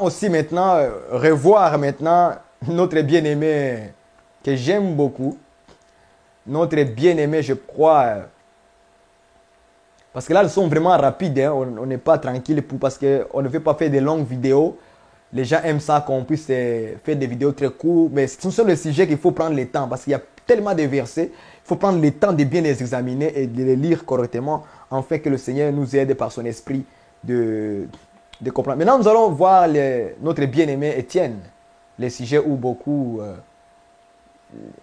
aussi maintenant revoir maintenant notre bien-aimé que j'aime beaucoup. Notre bien-aimé, je crois, parce que là, elles sont vraiment rapides. Hein, on n'est pas tranquille parce qu'on ne veut pas faire des longues vidéos. Les gens aiment ça qu'on puisse faire des vidéos très courtes. Mais ce sont des sujets qu'il faut prendre le temps parce qu'il y a tellement de versets. Il faut prendre le temps de bien les examiner et de les lire correctement afin que le Seigneur nous aide par son esprit de comprendre. Maintenant, nous allons voir notre bien-aimé Étienne. Les sujets où beaucoup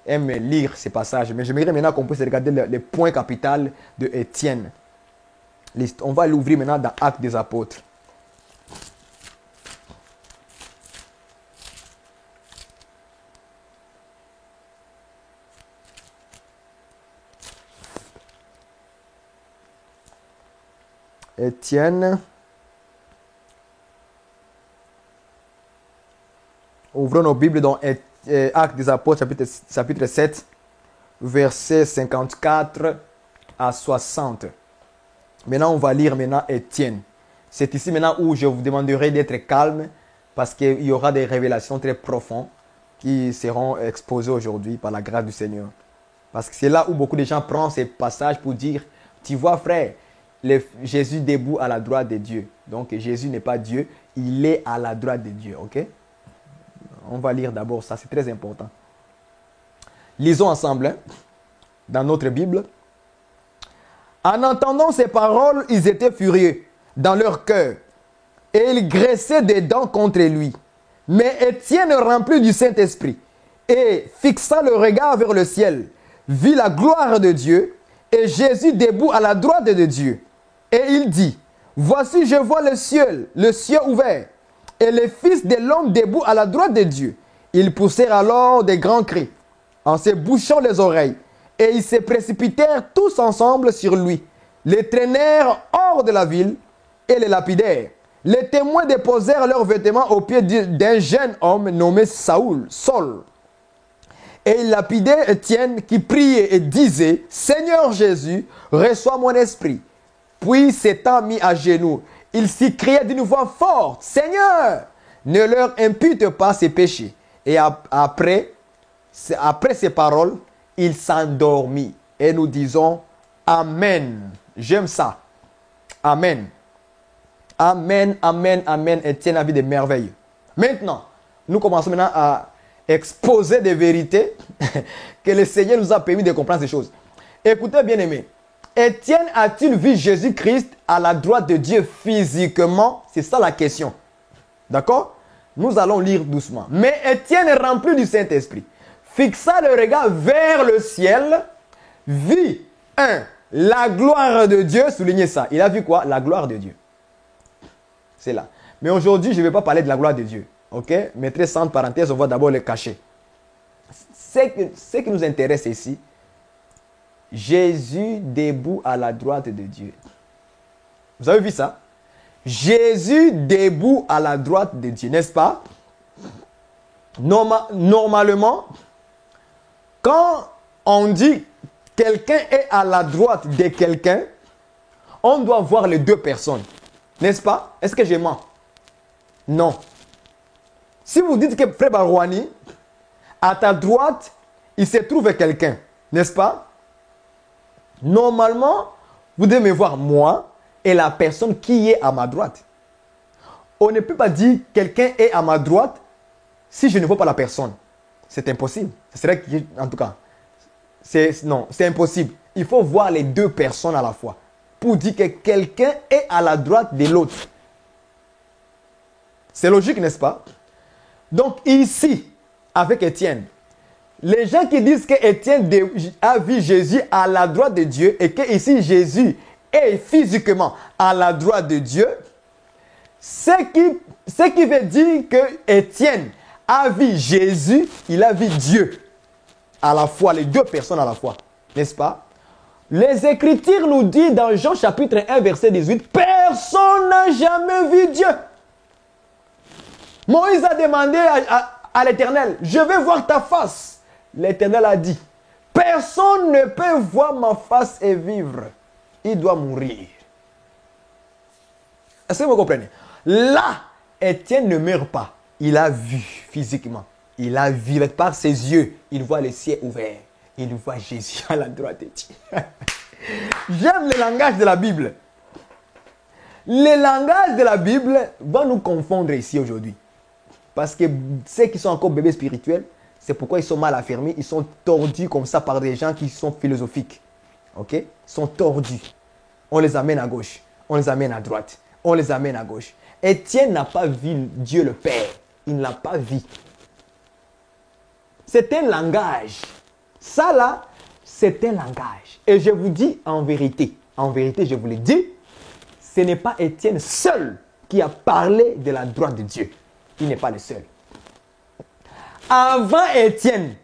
aiment lire ces passages. Mais j'aimerais maintenant qu'on puisse regarder les points capitaux de Étienne. On va l'ouvrir maintenant dans Actes des Apôtres. Étienne. Ouvrons nos Bibles dans Actes des Apôtres, chapitre 7, versets 54 à 60. Maintenant, on va lire maintenant Étienne. C'est ici maintenant où je vous demanderai d'être calme parce qu'il y aura des révélations très profondes qui seront exposées aujourd'hui par la grâce du Seigneur. Parce que c'est là où beaucoup de gens prennent ces passages pour dire, tu vois frère, Jésus debout à la droite de Dieu. Donc Jésus n'est pas Dieu, il est à la droite de Dieu. Ok? On va lire d'abord ça, c'est très important. Lisons ensemble hein, dans notre Bible. En entendant ces paroles, ils étaient furieux dans leur cœur et ils graissaient des dents contre lui. Mais Étienne, rempli du Saint-Esprit et fixant le regard vers le ciel, vit la gloire de Dieu et Jésus debout à la droite de Dieu. Et il dit, voici je vois le ciel ouvert et les fils de l'homme debout à la droite de Dieu. Ils poussèrent alors des grands cris en se bouchant les oreilles. Et ils se précipitèrent tous ensemble sur lui, les traînèrent hors de la ville et les lapidèrent. Les témoins déposèrent leurs vêtements aux pieds d'un jeune homme nommé Saul. Et ils lapidaient Étienne qui priait et disait, Seigneur Jésus, reçois mon esprit. Puis s'étant mis à genoux, il s'y criait d'une voix forte, Seigneur, ne leur impute pas ses péchés. Et après ces paroles, il s'endormit. Et nous disons Amen. J'aime ça. Amen. Amen, amen, amen. Étienne a vu des merveilles. Maintenant, nous commençons maintenant à exposer des vérités que le Seigneur nous a permis de comprendre ces choses. Écoutez, bien-aimés. Étienne a-t-il vu Jésus-Christ à la droite de Dieu physiquement? C'est ça la question. D'accord? Nous allons lire doucement. Mais Étienne est rempli du Saint-Esprit. Fixa le regard vers le ciel, vit la gloire de Dieu, soulignez ça. Il a vu quoi? La gloire de Dieu. C'est là. Mais aujourd'hui, je ne vais pas parler de la gloire de Dieu. Ok? Mettez ça entre parenthèses, on va d'abord le cacher. Ce qui nous intéresse ici, Jésus debout à la droite de Dieu. Vous avez vu ça? Jésus debout à la droite de Dieu, n'est-ce pas? Normalement, quand on dit quelqu'un est à la droite de quelqu'un, on doit voir les deux personnes. N'est-ce pas? Est-ce que je mens? Non. Si vous dites que Frère Barouani, à ta droite, il se trouve quelqu'un, n'est-ce pas? Normalement, vous devez me voir moi et la personne qui est à ma droite. On ne peut pas dire quelqu'un est à ma droite si je ne vois pas la personne. C'est impossible. Ce serait, en tout cas, non, c'est impossible. Il faut voir les deux personnes à la fois pour dire que quelqu'un est à la droite de l'autre. C'est logique, n'est-ce pas? Donc ici, avec Étienne, les gens qui disent que Étienne a vu Jésus à la droite de Dieu et que ici Jésus est physiquement à la droite de Dieu, ce qui veut dire que Étienne a vu Jésus, il a vu Dieu à la fois, les deux personnes à la fois, n'est-ce pas? Les Écritures nous disent dans Jean chapitre 1 verset 18, personne n'a jamais vu Dieu. Moïse a demandé à l'Éternel, je vais voir ta face. L'Éternel a dit, personne ne peut voir ma face et vivre. Il doit mourir. Est-ce que vous comprenez? Là, Étienne ne meurt pas. Il a vu physiquement. Il a vu par ses yeux. Il voit le ciel ouvert. Il voit Jésus à la droite de Dieu. J'aime le langage de la Bible. Le langage de la Bible va nous confondre ici aujourd'hui. Parce que ceux qui sont encore bébés spirituels, c'est pourquoi ils sont mal affermis. Ils sont tordus comme ça par des gens qui sont philosophiques. Ok? Ils sont tordus. On les amène à gauche. On les amène à droite. On les amène à gauche. Étienne n'a pas vu Dieu le Père. Il ne l'a pas vu. C'est un langage. Ça là, c'est un langage. Et je vous dis en vérité, je vous le dis, ce n'est pas Étienne seul qui a parlé de la droite de Dieu. Il n'est pas le seul. Avant Étienne,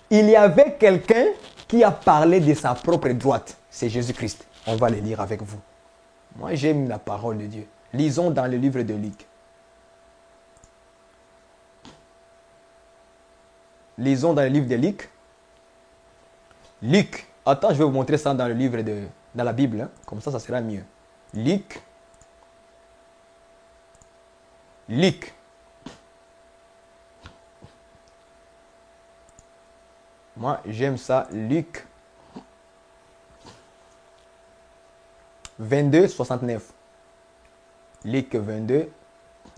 il y avait quelqu'un qui a parlé de sa propre droite. C'est Jésus-Christ. On va le lire avec vous. Moi, j'aime la parole de Dieu. Lisons dans le livre de Luc. Lisons dans le livre de Luc. Luc. Attends, je vais vous montrer ça dans le livre dans la Bible. Hein. Comme ça sera mieux. Luc. Luc. Moi, j'aime ça. Luc 22, 69. Luc 22,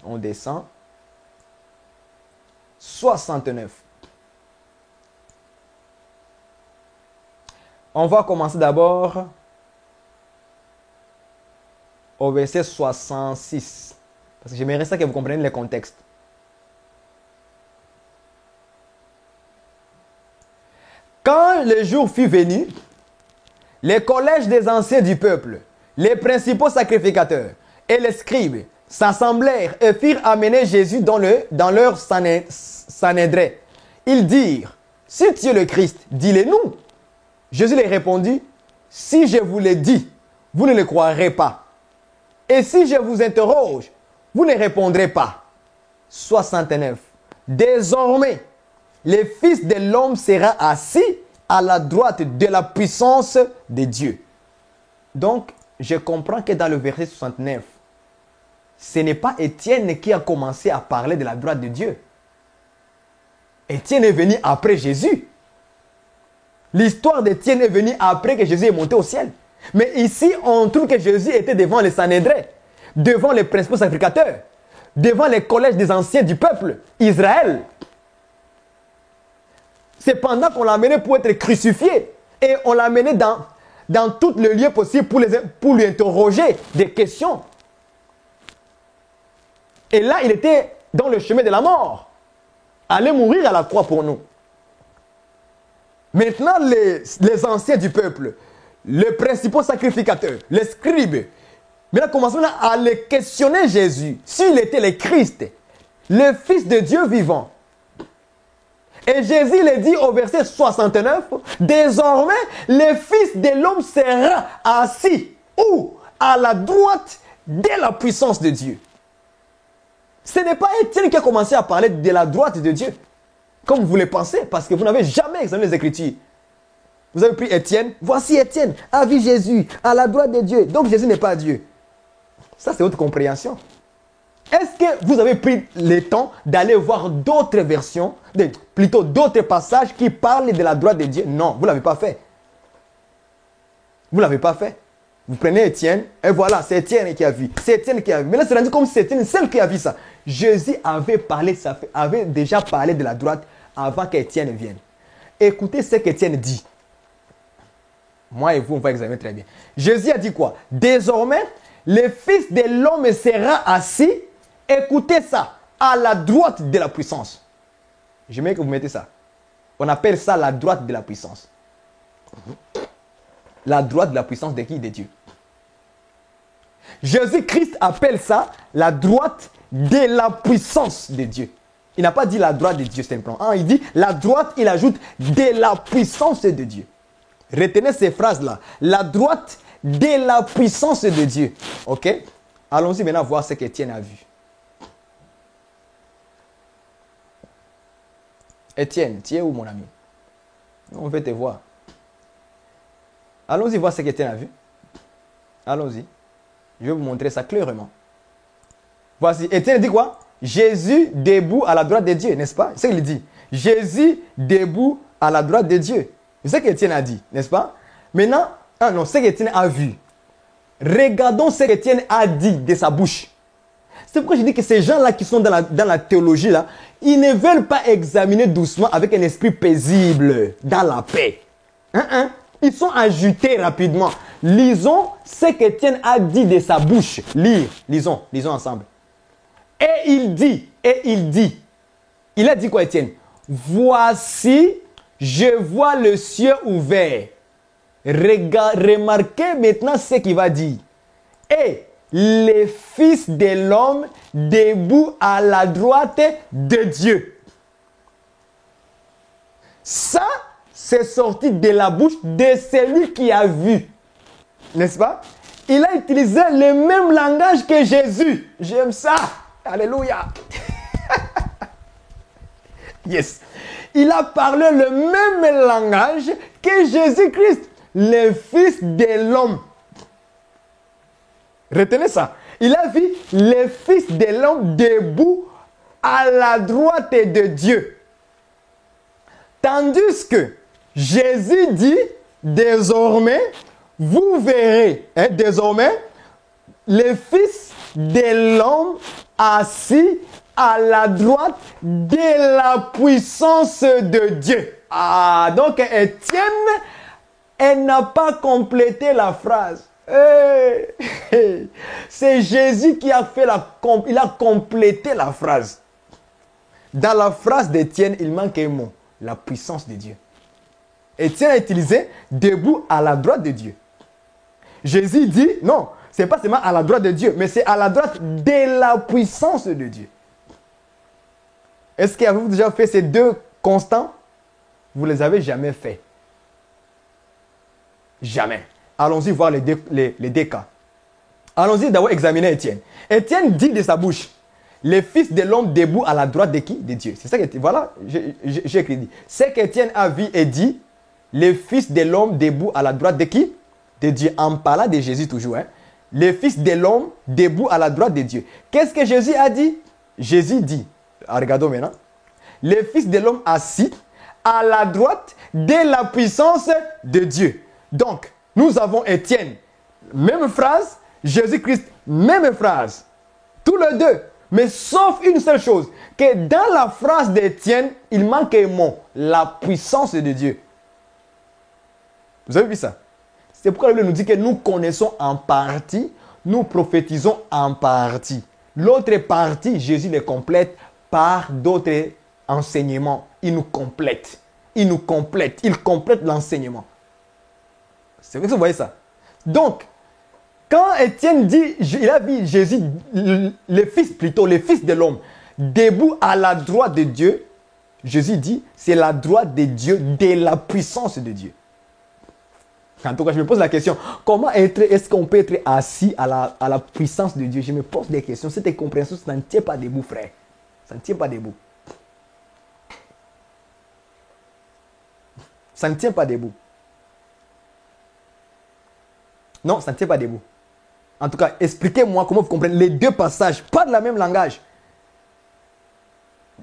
on descend. 69. On va commencer d'abord au verset 66. Parce que j'aimerais ça que vous compreniez le contexte. Quand le jour fut venu, les collèges des anciens du peuple, les principaux sacrificateurs et les scribes s'assemblèrent et firent amener Jésus dans leur sanédrin. Ils dirent, si tu es le Christ, dis-le-nous. Jésus leur répondit, si je vous le dis, vous ne le croirez pas. Et si je vous interroge, vous ne répondrez pas. 69. Désormais, le Fils de l'homme sera assis à la droite de la puissance de Dieu. Donc, je comprends que dans le verset 69, ce n'est pas Étienne qui a commencé à parler de la droite de Dieu. Étienne est venu après Jésus. L'histoire d'Étienne est venue après que Jésus est monté au ciel. Mais ici, on trouve que Jésus était devant les Sanhédrins, devant les principaux sacrificateurs, devant les collèges des anciens du peuple, Israël. C'est pendant qu'on l'a amené pour être crucifié. Et on l'a amené dans tous les lieux possibles pour lui interroger des questions. Et là, il était dans le chemin de la mort. Allait mourir à la croix pour nous. Maintenant, les anciens du peuple, les principaux sacrificateurs, les scribes, maintenant commençons à les questionner Jésus. S'il était le Christ, le Fils de Dieu vivant. Et Jésus le dit au verset 69, désormais, le Fils de l'homme sera assis où? À la droite de la puissance de Dieu. Ce n'est pas Étienne qui a commencé à parler de la droite de Dieu, comme vous le pensez, parce que vous n'avez jamais examiné les Écritures. Vous avez pris Étienne, voici Étienne, a vu Jésus, à la droite de Dieu. Donc Jésus n'est pas Dieu. Ça, c'est votre compréhension. Est-ce que vous avez pris le temps d'aller voir d'autres versions, plutôt d'autres passages qui parlent de la droite de Dieu? Non, vous ne l'avez pas fait. Vous ne l'avez pas fait. Vous prenez Étienne, et voilà, c'est Étienne qui a vu. C'est Étienne qui a vu. Mais là, c'est rendu comme si c'était seul qui a vu ça. Jésus avait déjà parlé de la droite avant qu'Étienne vienne. Écoutez ce qu'Étienne dit. Moi et vous, on va examiner très bien. Jésus a dit quoi? Désormais, le Fils de l'homme sera assis, écoutez ça, à la droite de la puissance. J'aimerais que vous mettez ça. On appelle ça la droite de la puissance. La droite de la puissance de qui? De Dieu. Jésus-Christ appelle ça la droite de la puissance de Dieu. Il n'a pas dit la droite de Dieu simplement. Il dit la droite, il ajoute de la puissance de Dieu. Retenez ces phrases-là. La droite de la puissance de Dieu. Ok? Allons-y maintenant voir ce qu'Étienne a vu. Étienne, tu es où mon ami? On veut te voir. Allons-y voir ce qu'Étienne a vu. Allons-y. Je vais vous montrer ça clairement. Voici, Étienne dit quoi? Jésus debout à la droite de Dieu, n'est-ce pas? C'est ce qu'il dit. Jésus debout à la droite de Dieu. C'est ce qu'Étienne a dit, n'est-ce pas? Maintenant, non, c'est ce qu'Étienne a vu. Regardons ce qu'Étienne a dit de sa bouche. C'est pourquoi je dis que ces gens-là qui sont dans la théologie, là, ils ne veulent pas examiner doucement avec un esprit paisible, dans la paix. Ils sont agités rapidement. Lisons ce qu'Étienne a dit de sa bouche. Lisons ensemble. Et il dit, il a dit quoi, Étienne? Voici, je vois le ciel ouvert. Remarquez maintenant ce qu'il va dire. Et les fils de l'homme debout à la droite de Dieu. Ça, c'est sorti de la bouche de celui qui a vu. N'est-ce pas? Il a utilisé le même langage que Jésus. J'aime ça. Alléluia. Yes. Il a parlé le même langage que Jésus-Christ, le Fils de l'homme. Retenez ça. Il a vu le Fils de l'homme debout à la droite de Dieu. Tandis que Jésus dit, désormais, vous verrez, désormais, le Fils de l'homme assis à la droite de la puissance de Dieu. Ah, donc Étienne, elle n'a pas complété la phrase. C'est Jésus qui a fait il a complété la phrase. Dans la phrase d'Étienne, il manque un mot, la puissance de Dieu. Étienne a utilisé debout à la droite de Dieu. Jésus dit, non, ce n'est pas seulement à la droite de Dieu, mais c'est à la droite de la puissance de Dieu. Est-ce qu'avez-vous déjà fait ces deux constants? Vous ne les avez jamais fait. Jamais. Allons-y voir les deux cas. Allons-y d'abord examiner Étienne. Étienne dit de sa bouche, le Fils de l'homme debout à la droite de qui? De Dieu. C'est ça que, voilà, j'ai écrit. C'est qu'Étienne a vu et dit, le Fils de l'homme debout à la droite de qui? De Dieu. En parlant de Jésus toujours. Le Fils de l'homme debout à la droite de Dieu. Qu'est-ce que Jésus a dit? Jésus dit, regardons maintenant, le Fils de l'homme assis à la droite de la puissance de Dieu. Donc, nous avons Étienne, même phrase, Jésus-Christ, même phrase. Tous les deux. Mais sauf une seule chose, que dans la phrase d'Étienne, il manque un mot, la puissance de Dieu. Vous avez vu ça? C'est pourquoi la Bible nous dit que nous connaissons en partie, nous prophétisons en partie. L'autre partie, Jésus le complète par d'autres enseignements. Il nous complète. Il complète l'enseignement. C'est vrai que vous voyez ça. Donc, quand Étienne dit, il a vu Jésus, le Fils de l'homme, debout à la droite de Dieu, Jésus dit, c'est la droite de Dieu, de la puissance de Dieu. En tout cas, je me pose la question, comment est-ce qu'on peut être assis à la puissance de Dieu? Je me pose des questions. Cette compréhension, ça ne tient pas debout, frère. Ça ne tient pas debout. Ça ne tient pas debout. Non, ça ne tient pas debout. En tout cas, expliquez-moi comment vous comprenez les deux passages, pas de la même langage.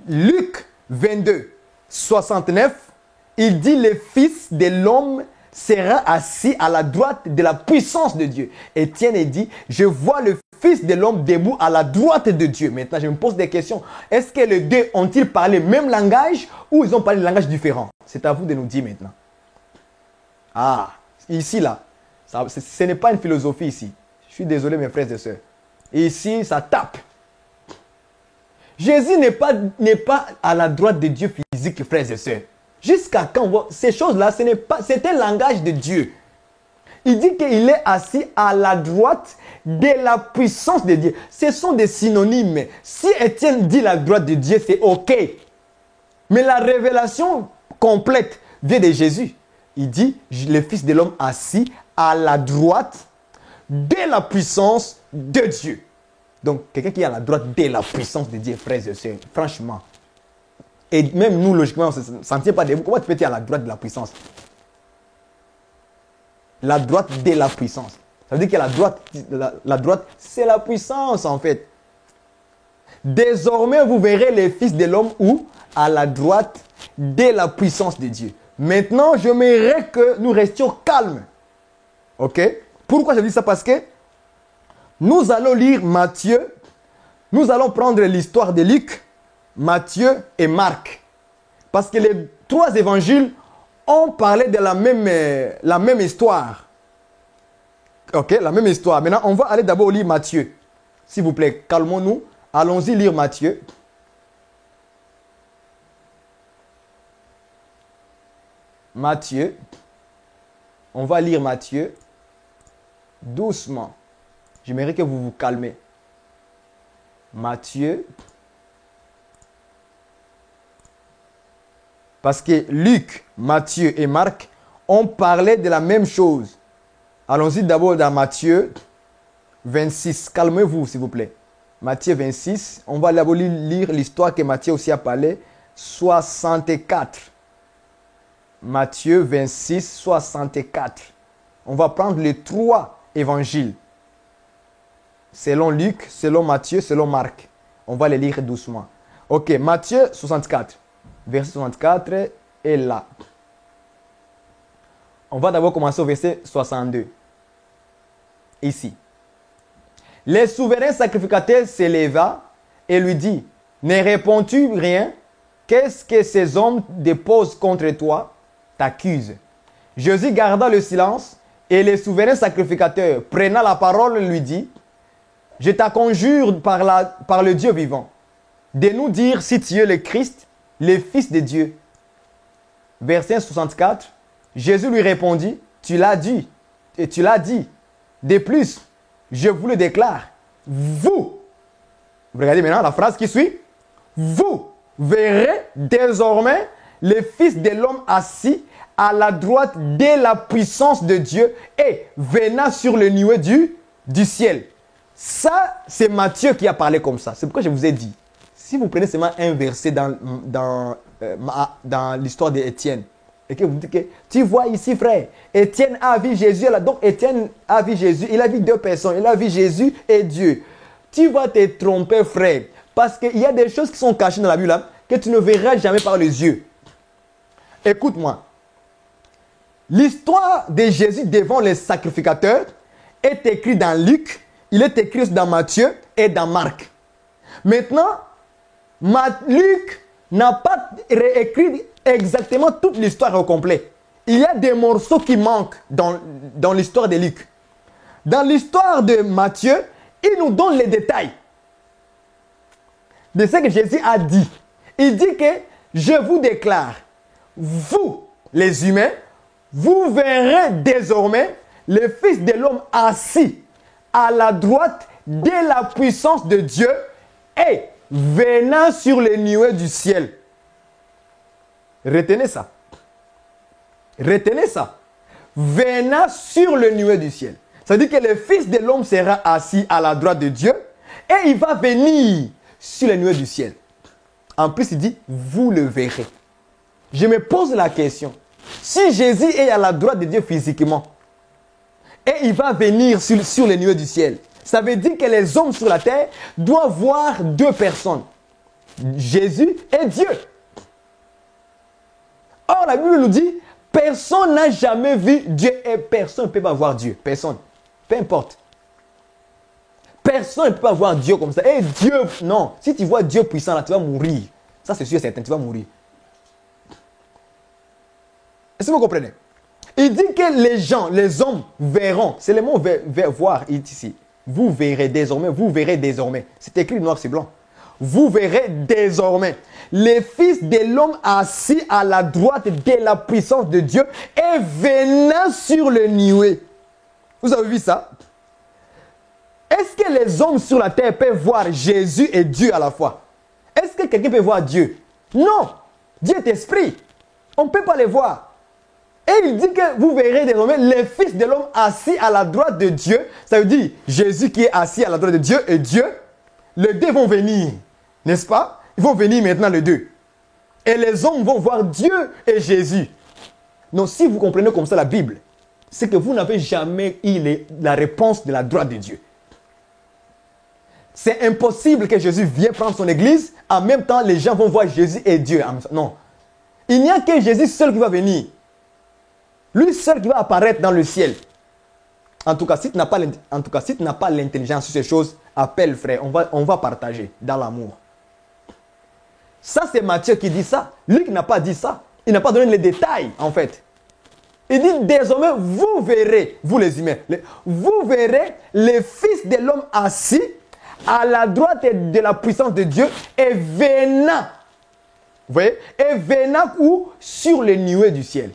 Luc 22, 69, il dit le Fils de l'homme sera assis à la droite de la puissance de Dieu. Étienne dit, je vois le Fils de l'homme debout à la droite de Dieu. Maintenant, je me pose des questions. Est-ce que les deux ont-ils parlé le même langage ou ils ont parlé de langage différent? C'est à vous de nous dire maintenant. Ah, ici, là, ce n'est pas une philosophie ici. Je suis désolé, mes frères et sœurs. Ici, ça tape. Jésus n'est pas à la droite de Dieu physique, frères et sœurs. Jusqu'à quand ces choses-là, c'est un langage de Dieu. Il dit qu'il est assis à la droite de la puissance de Dieu. Ce sont des synonymes. Si Étienne dit la droite de Dieu, c'est OK. Mais la révélation complète vient de Jésus. Il dit, le Fils de l'homme assis à la droite de la puissance de Dieu. Donc, quelqu'un qui est à la droite de la puissance de Dieu, frères et sœurs, franchement. Et même nous, logiquement, on ne s'en tient pas debout. Comment tu peux être à la droite de la puissance? La droite de la puissance. Ça veut dire que la droite, c'est la puissance, en fait. Désormais, vous verrez les fils de l'homme où? À la droite de la puissance de Dieu. Maintenant, j'aimerais que nous restions calmes. Ok? Pourquoi je dis ça? Parce que nous allons lire Matthieu. Nous allons prendre l'histoire de Luc, Matthieu et Marc. Parce que les trois évangiles ont parlé de la même histoire. Ok? La même histoire. Maintenant, on va aller d'abord lire Matthieu. S'il vous plaît, calmons-nous. Allons-y lire Matthieu. Matthieu. On va lire Matthieu. Doucement. J'aimerais que vous vous calmez. Matthieu. Parce que Luc, Matthieu et Marc ont parlé de la même chose. Allons-y d'abord dans Matthieu 26. Calmez-vous, s'il vous plaît. Matthieu 26. On va d'abord lire l'histoire que Matthieu aussi a parlé. 64. Matthieu 26, 64. On va prendre les trois évangiles. Selon Luc, selon Matthieu, selon Marc. On va les lire doucement. Ok, Matthieu 64. Verset 64 est là. On va d'abord commencer au verset 62. Ici. Le souverain sacrificateur s'éleva et lui dit, ne réponds-tu rien? Qu'est-ce que ces hommes déposent contre toi? T'accusent. Jésus garda le silence et le souverain sacrificateur, prenant la parole, lui dit, je te conjure par le Dieu vivant, de nous dire si tu es le Christ, le Fils de Dieu. Verset 64, Jésus lui répondit, tu l'as dit, et tu l'as dit. De plus, je vous le déclare, vous regardez maintenant la phrase qui suit, vous verrez désormais le Fils de l'homme assis à la droite de la puissance de Dieu et venant sur le nuée du ciel. Ça, c'est Matthieu qui a parlé comme ça. C'est pourquoi je vous ai dit, si vous prenez seulement un verset dans l'histoire d'Étienne, et que vous dites que, tu vois ici frère, Étienne a vu Jésus, donc Étienne a vu Jésus, il a vu deux personnes, il a vu Jésus et Dieu. Tu vas te tromper frère, parce qu'il y a des choses qui sont cachées dans la Bible là, que tu ne verras jamais par les yeux. Écoute-moi. L'histoire de Jésus devant les sacrificateurs est écrite dans Luc, il est écrit dans Matthieu et dans Marc. Maintenant, Luc n'a pas réécrit exactement toute l'histoire au complet. Il y a des morceaux qui manquent dans l'histoire de Luc. Dans l'histoire de Matthieu, il nous donne les détails de ce que Jésus a dit. Il dit que je vous déclare, vous les humains, vous verrez désormais le Fils de l'homme assis à la droite de la puissance de Dieu et venant sur les nuées du ciel. Retenez ça. Retenez ça. Venant sur le nuée du ciel. Ça veut dire que le Fils de l'homme sera assis à la droite de Dieu et il va venir sur les nuées du ciel. En plus, il dit, vous le verrez. Je me pose la question. Si Jésus est à la droite de Dieu physiquement et il va venir sur les nuées du ciel, ça veut dire que les hommes sur la terre doivent voir deux personnes. Jésus et Dieu. Or, la Bible nous dit, personne n'a jamais vu Dieu et personne ne peut pas voir Dieu. Personne. Peu importe. Personne ne peut pas voir Dieu comme ça. Et Dieu, non. Si tu vois Dieu puissant là, tu vas mourir. Ça, c'est sûr et certain, tu vas mourir. Est-ce que vous comprenez? Il dit que les gens, les hommes verront. C'est le mot voir ici. Vous verrez désormais, vous verrez désormais. C'est écrit noir sur blanc. Vous verrez désormais les fils de l'homme assis à la droite de la puissance de Dieu et venant sur le nuée. Vous avez vu ça? Est-ce que les hommes sur la terre peuvent voir Jésus et Dieu à la fois? Est-ce que quelqu'un peut voir Dieu? Non. Dieu est esprit. On ne peut pas les voir. Et il dit que vous verrez désormais les fils de l'homme assis à la droite de Dieu. Ça veut dire Jésus qui est assis à la droite de Dieu et Dieu. Les deux vont venir. N'est-ce pas? Ils vont venir maintenant les deux. Et les hommes vont voir Dieu et Jésus. Donc si vous comprenez comme ça la Bible, c'est que vous n'avez jamais eu la réponse de la droite de Dieu. C'est impossible que Jésus vienne prendre son église. En même temps, les gens vont voir Jésus et Dieu. Non. Il n'y a que Jésus seul qui va venir. Lui seul qui va apparaître dans le ciel. En tout cas, si tu n'as pas l'intelligence sur ces choses, appelle frère. On va partager dans l'amour. Ça, c'est Matthieu qui dit ça. Luc n'a pas dit ça. Il n'a pas donné les détails, en fait. Il dit désormais, vous verrez, vous les humains, vous verrez les fils de l'homme assis à la droite de la puissance de Dieu et venant. Vous voyez? Et venant où? Sur les nuées du ciel.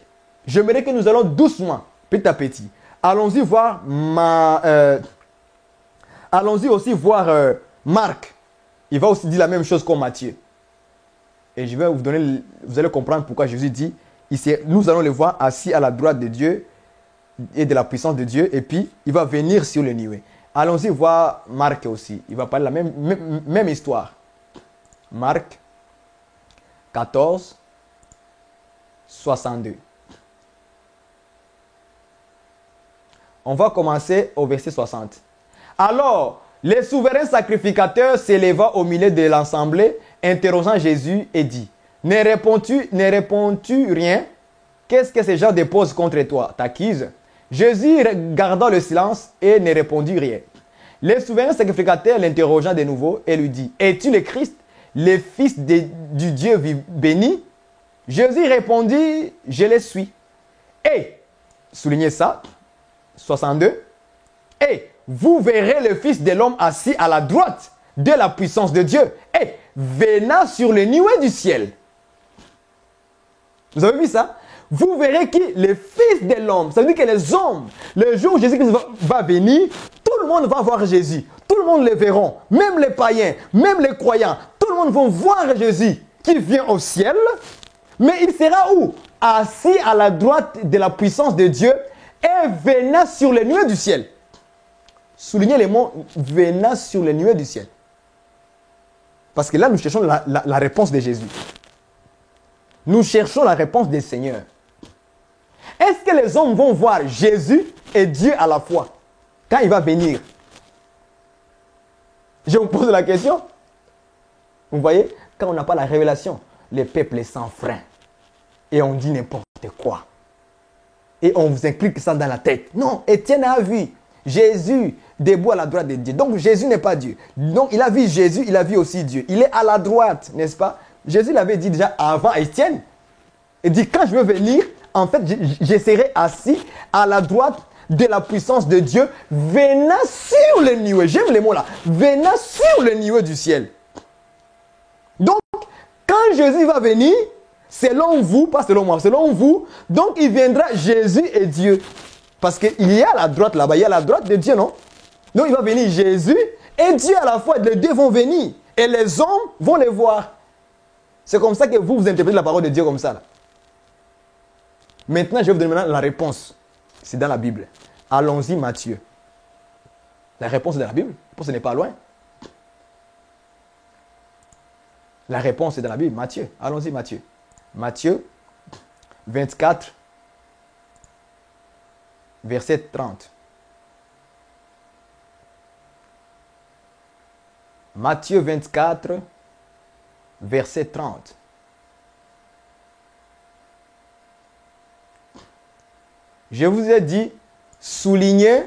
J'aimerais que nous allons doucement, petit à petit. Allons-y voir allons-y aussi voir Marc. Il va aussi dire la même chose comme Matthieu. Et je vais vous donner, vous allez comprendre pourquoi Jésus dit, nous allons le voir assis à la droite de Dieu et de la puissance de Dieu, et puis il va venir sur les nuées. Allons-y voir Marc aussi. Il va parler de la même histoire. Marc 14, 62. On va commencer au verset 60. Alors, le souverain sacrificateur s'éleva au milieu de l'assemblée, interrogeant Jésus et dit, ne réponds-tu rien? Qu'est-ce que ces gens déposent contre toi? T'accusent. Jésus garda le silence et ne répondit rien. Le souverain sacrificateur l'interrogea de nouveau et lui dit, es-tu le Christ, le Fils du Dieu béni? Jésus répondit, je le suis. Et, soulignez ça, 62, et vous verrez le Fils de l'homme assis à la droite de la puissance de Dieu et venant sur les nuées du ciel. Vous avez vu ça? Vous verrez qui? Le Fils de l'homme. Ça veut dire que les hommes, le jour où Jésus-Christ va venir, tout le monde va voir Jésus. Tout le monde le verront. Même les païens, même les croyants. Tout le monde va voir Jésus qui vient au ciel. Mais il sera où? Assis à la droite de la puissance de Dieu et venant sur les nuées du ciel. Soulignez les mots venant sur les nuées du ciel. Parce que là, nous cherchons la réponse de Jésus. Nous cherchons la réponse des seigneurs. Est-ce que les hommes vont voir Jésus et Dieu à la fois quand il va venir? Je vous pose la question. Vous voyez, quand on n'a pas la révélation, le peuple est sans frein. Et on dit n'importe quoi. Et on vous implique ça dans la tête. Non, Étienne a vu Jésus debout à la droite de Dieu. Donc Jésus n'est pas Dieu. Donc il a vu Jésus, il a vu aussi Dieu. Il est à la droite, n'est-ce pas? Jésus l'avait dit déjà avant Étienne. Il dit quand je veux venir, en fait, je serai assis à la droite de la puissance de Dieu, venant sur les nuées. J'aime les mots là. Venant sur les nuées du ciel. Donc, quand Jésus va venir, selon vous, pas selon moi, selon vous, donc il viendra Jésus et Dieu. Parce qu'il y a la droite là-bas, il y a la droite de Dieu, non? Donc il va venir Jésus et Dieu à la fois, les deux vont venir. Et les hommes vont les voir. C'est comme ça que vous interprétez la parole de Dieu comme ça. Là. Maintenant, je vais vous donner la réponse. C'est dans la Bible. Allons-y, Matthieu. La réponse est dans la Bible. La réponse n'est pas loin. La réponse est dans la Bible. Matthieu. Allons-y, Matthieu. Matthieu 24, verset 30. Matthieu 24, verset 30. Je vous ai dit, soulignez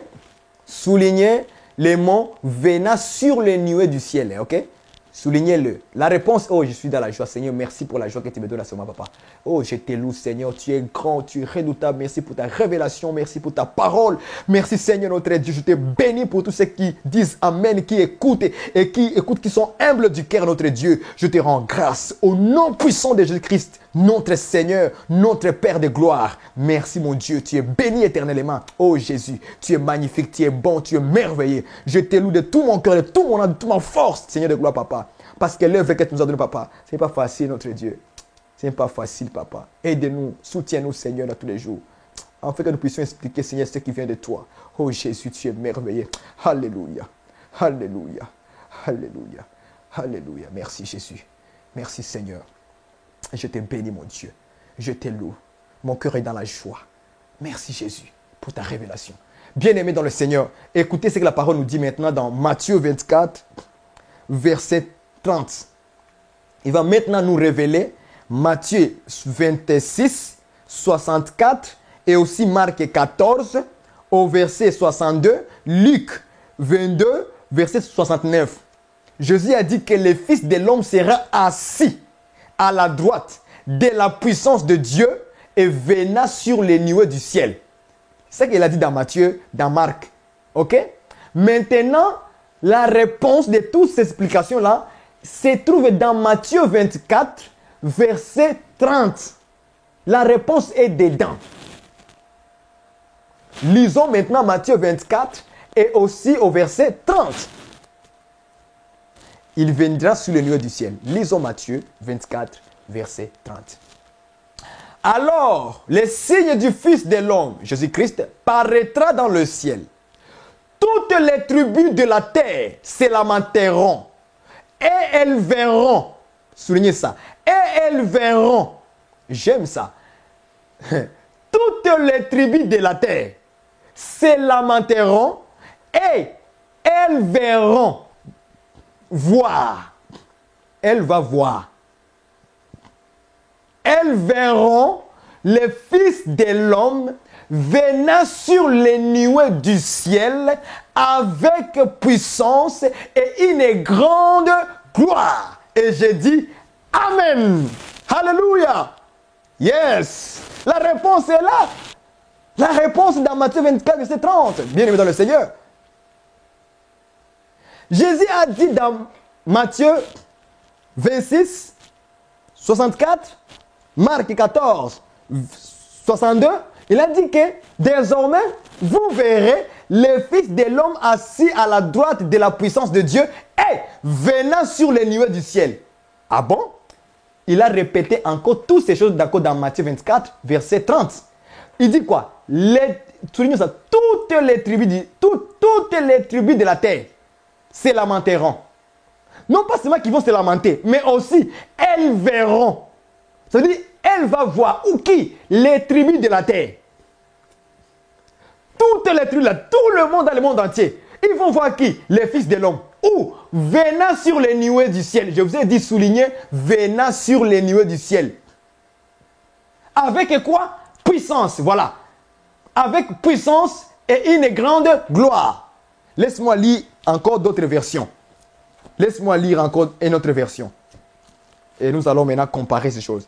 les mots venant sur les nuées du ciel, ok? Soulignez-le. La réponse, oh, je suis dans la joie, Seigneur. Merci pour la joie que tu me donnes à ce moment, papa. Oh, je te loue, Seigneur. Tu es grand, tu es redoutable. Merci pour ta révélation. Merci pour ta parole. Merci, Seigneur, notre Dieu. Je te bénis pour tous ceux qui disent Amen, qui écoutent et qui sont humbles du cœur, notre Dieu. Je te rends grâce au nom puissant de Jésus-Christ, notre Seigneur, notre Père de gloire. Merci, mon Dieu. Tu es béni éternellement. Oh, Jésus, tu es magnifique, tu es bon, tu es merveilleux. Je te loue de tout mon cœur, de tout mon âme, de toute ma force, Seigneur de gloire, papa. Parce que l'œuvre que tu nous as donnée, papa, ce n'est pas facile, notre Dieu. Ce n'est pas facile, papa. Aide-nous, soutiens-nous, Seigneur, dans tous les jours. Afin que nous puissions expliquer, Seigneur, ce qui vient de toi. Oh Jésus, tu es merveilleux. Alléluia. Alléluia. Alléluia. Alléluia. Merci, Jésus. Merci, Seigneur. Je te bénis, mon Dieu. Je te loue. Mon cœur est dans la joie. Merci, Jésus, pour ta révélation. Bien-aimé dans le Seigneur, écoutez ce que la parole nous dit maintenant dans Matthieu 24. verset 30. Il va maintenant nous révéler Matthieu 26, 64 et aussi Marc 14 au verset 62, Luc 22, verset 69. Jésus a dit que le Fils de l'homme sera assis à la droite de la puissance de Dieu et venant sur les nuées du ciel. C'est ce qu'il a dit dans Matthieu, dans Marc. Ok? Maintenant, la réponse de toutes ces explications-là se trouve dans Matthieu 24, verset 30. La réponse est dedans. Lisons maintenant Matthieu 24 et aussi au verset 30. Il viendra sur les nuées du ciel. Lisons Matthieu 24, verset 30. Alors, le signe du Fils de l'homme, Jésus-Christ, paraîtra dans le ciel. Toutes les tribus de la terre se lamenteront. Et elles verront. Soulignez ça. Et elles verront. J'aime ça. Toutes les tribus de la terre se lamenteront. Et elles verront. Voir. Elle va voir. Elles verront le Fils de l'homme venant sur les nuées du ciel avec puissance et une grande gloire. Et j'ai dit Amen. Alléluia. Yes. La réponse est là. La réponse est dans Matthieu 24, verset 30. Bien aimé dans le Seigneur. Jésus a dit dans Matthieu 26, 64, Marc 14, 62, il a dit que désormais, vous verrez le Fils de l'homme assis à la droite de la puissance de Dieu et venant sur les nuées du ciel. Ah bon? Il a répété encore toutes ces choses d'accord dans Matthieu 24, verset 30. Il dit quoi? Soulignez ça, toutes les tribus de la terre se lamenteront. Non pas seulement qu'ils vont se lamenter, mais aussi elles verront. Ça veut dire, elle va voir ou qui? Les tribus de la terre. Toutes les tribus, là, tout le monde dans le monde entier. Ils vont voir qui? Les fils de l'homme. Ou venant sur les nuées du ciel. Je vous ai dit souligner, venant sur les nuées du ciel. Avec quoi? Puissance, voilà. Avec puissance et une grande gloire. Laisse-moi lire encore d'autres versions. Laisse-moi lire encore une autre version. Et nous allons maintenant comparer ces choses.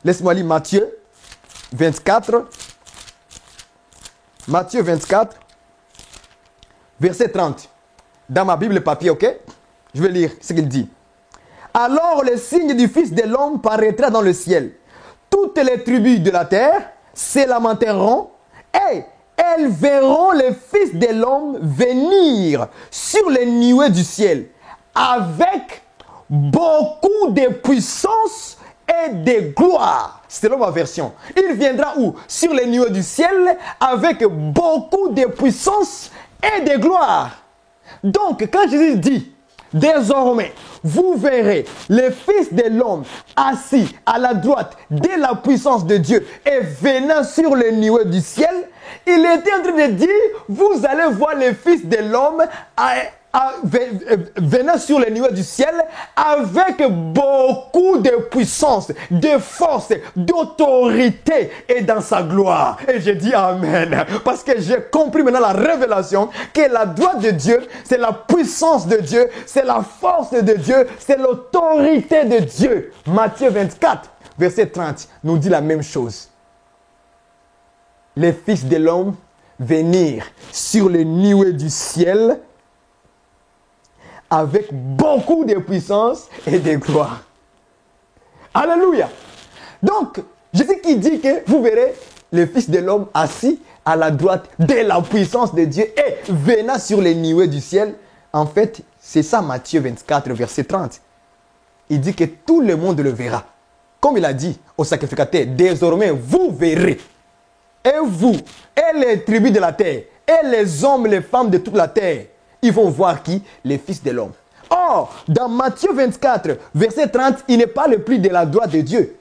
Laisse-moi lire Matthieu 24. Matthieu 24, verset 30. Dans ma Bible papier, ok? Je vais lire ce qu'il dit. Alors le signe du Fils de l'homme paraîtra dans le ciel. Toutes les tribus de la terre se lamenteront et elles verront le Fils de l'homme venir sur les nuées du ciel avec beaucoup de puissance et de gloire. C'est ma version. Il viendra où? Sur les nuées du ciel avec beaucoup de puissance et de gloire. Donc, quand Jésus dit, désormais, vous verrez le Fils de l'homme assis à la droite de la puissance de Dieu et venant sur les nuées du ciel, il était en train de dire, vous allez voir le Fils de l'homme venant sur les nuées du ciel avec beaucoup de puissance, de force, d'autorité et dans sa gloire. Et j'ai dit Amen. Parce que j'ai compris maintenant la révélation que la droite de Dieu, c'est la puissance de Dieu, c'est la force de Dieu, c'est l'autorité de Dieu. Matthieu 24, verset 30, nous dit la même chose. Les fils de l'homme venir sur les nuées du ciel avec beaucoup de puissance et de gloire. Alléluia. Donc, Jésus qui dit que vous verrez le Fils de l'homme assis à la droite de la puissance de Dieu et venant sur les nuées du ciel. En fait, c'est ça Matthieu 24, verset 30. Il dit que tout le monde le verra. Comme il a dit au sacrificateur, désormais vous verrez. Et vous, et les tribus de la terre, et les hommes, les femmes de toute la terre, ils vont voir qui? Les fils de l'homme. Or, dans Matthieu 24, verset 30, il ne parle plus de la droite de Dieu.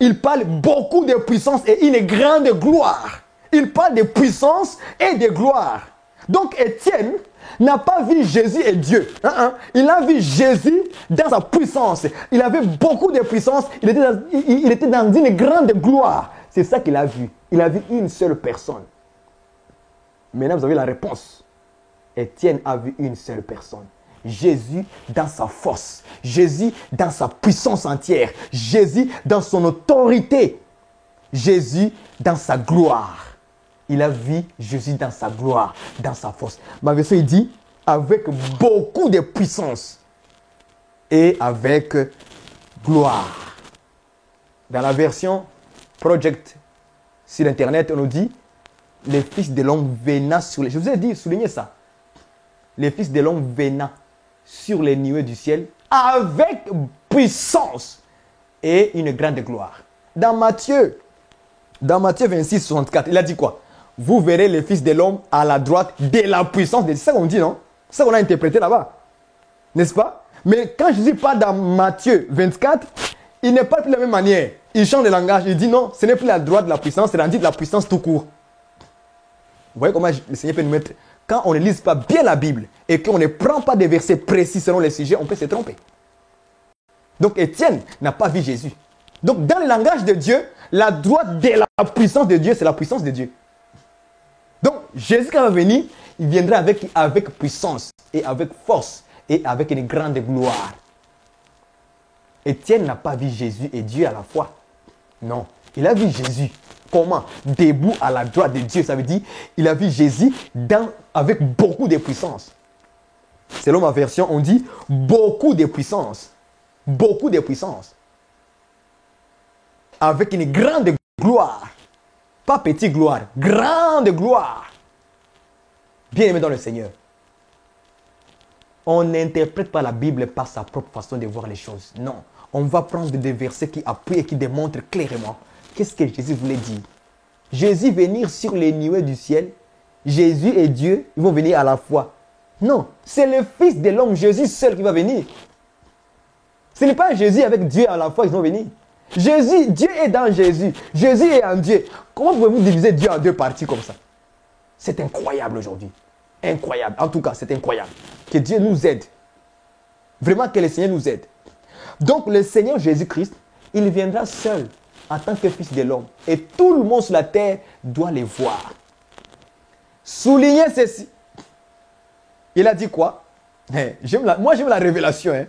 Il parle beaucoup de puissance et une grande gloire. Il parle de puissance et de gloire. Donc Étienne n'a pas vu Jésus et Dieu. Il a vu Jésus dans sa puissance. Il avait beaucoup de puissance. Il était dans une grande gloire. C'est ça qu'il a vu. Il a vu une seule personne. Maintenant, vous avez la réponse. Étienne a vu une seule personne. Jésus dans sa force. Jésus dans sa puissance entière. Jésus dans son autorité. Jésus dans sa gloire. Il a vu Jésus dans sa gloire, dans sa force. Ma version, il dit, avec beaucoup de puissance et avec gloire. Dans la version Project sur Internet, on nous dit, les fils de l'homme venant sur les... Je vous ai dit, soulignez ça. Les fils de l'homme venant sur les nuées du ciel avec puissance et une grande gloire. Dans Matthieu 26, 64, il a dit quoi? Vous verrez les fils de l'homme à la droite de la puissance de Dieu. C'est ça qu'on dit, non? C'est ça qu'on a interprété là-bas. N'est-ce pas? Mais quand je dis pas dans Matthieu 24, il n'est pas de la même manière. Il change de langage. Il dit non, ce n'est plus la droite de la puissance, c'est rendu de la puissance tout court. Vous voyez comment le Seigneur peut nous mettre... Quand on ne lise pas bien la Bible et qu'on ne prend pas des versets précis selon les sujets, on peut se tromper. Donc Étienne n'a pas vu Jésus. Donc dans le langage de Dieu, la droite de la puissance de Dieu, c'est la puissance de Dieu. Donc Jésus quand il va venir, il viendra avec puissance et avec force et avec une grande gloire. Étienne n'a pas vu Jésus et Dieu à la fois. Non, il a vu Jésus. Comment? Debout à la droite de Dieu. Ça veut dire il a vu Jésus avec beaucoup de puissance. Selon ma version, on dit beaucoup de puissance. Beaucoup de puissance. Avec une grande gloire. Pas petite gloire, grande gloire. Bien aimé dans le Seigneur. On n'interprète pas la Bible par sa propre façon de voir les choses. Non. On va prendre des versets qui appuient et qui démontrent clairement qu'est-ce que Jésus voulait dire. Jésus venir sur les nuées du ciel. Jésus et Dieu, ils vont venir à la fois. Non, c'est le Fils de l'homme, Jésus seul qui va venir. Ce n'est pas Jésus avec Dieu à la fois qu'ils vont venir. Jésus, Dieu est dans Jésus. Jésus est en Dieu. Comment pouvez-vous diviser Dieu en deux parties comme ça? C'est incroyable aujourd'hui. Incroyable. En tout cas, c'est incroyable. Que Dieu nous aide. Vraiment que le Seigneur nous aide. Donc, le Seigneur Jésus-Christ, il viendra seul en tant que Fils de l'homme. Et tout le monde sur la terre doit le voir. Soulignez ceci. Il a dit quoi? Moi, j'aime la révélation.